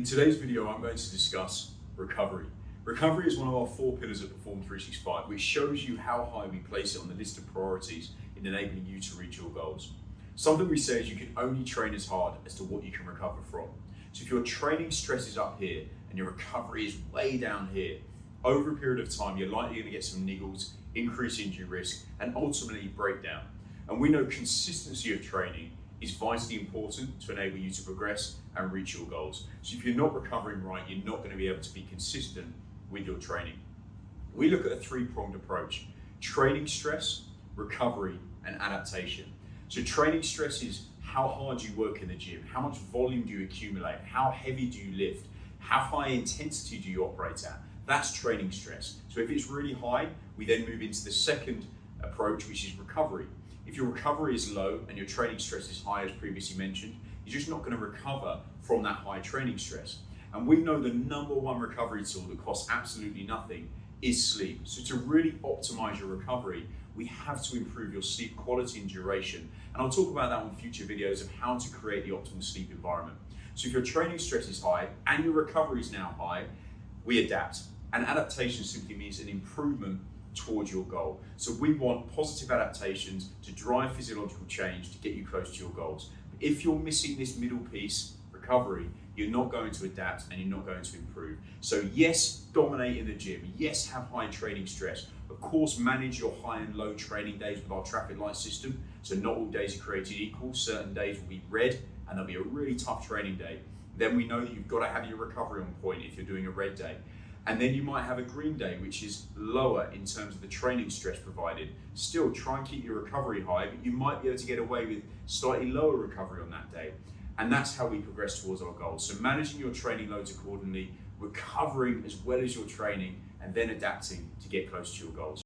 today's video, I'm going to discuss recovery. Recovery is one of our 4 pillars of Perform 365, which shows you how high we place it on the list of priorities in enabling you to reach your goals. Something we say is you can only train as hard as to what you can recover from. So if your training stress is up here and your recovery is way down here, over a period of time, you're likely going to get some niggles, increase injury risk, and ultimately breakdown. And we know consistency of training is vitally important to enable you to progress and reach your goals. So if you're not recovering right, you're not going to be able to be consistent with your training. We look at a 3-pronged approach: training stress, recovery, and adaptation. So training stress is how hard you work in the gym, how much volume do you accumulate, how heavy do you lift, how high intensity do you operate at. That's training stress. So if it's really high, we then move into the second approach, which is recovery. If your recovery is low and your training stress is high, as previously mentioned, you're just not going to recover from that high training stress. And we know the #1 recovery tool that costs absolutely nothing is sleep. So to really optimize your recovery, we have to improve your sleep quality and duration. And I'll talk about that on future videos of how to create the optimal sleep environment. So if your training stress is high and your recovery is now high, we adapt. And adaptation simply means an improvement towards your goal. So we want positive adaptations to drive physiological change to get you close to your goals. But if you're missing this middle piece, recovery, you're not going to adapt and you're not going to improve. So yes, dominate in the gym. Yes, have high training stress. Of course, manage your high and low training days with our traffic light system. So not all days are created equal. Certain days will be red and there'll be a really tough training day. Then we know that you've got to have your recovery on point if you're doing a red day. And then you might have a green day, which is lower in terms of the training stress provided. Still, try and keep your recovery high, but you might be able to get away with slightly lower recovery on that day. And that's how we progress towards our goals. So managing your training loads accordingly, recovering as well as your training, and then adapting to get close to your goals.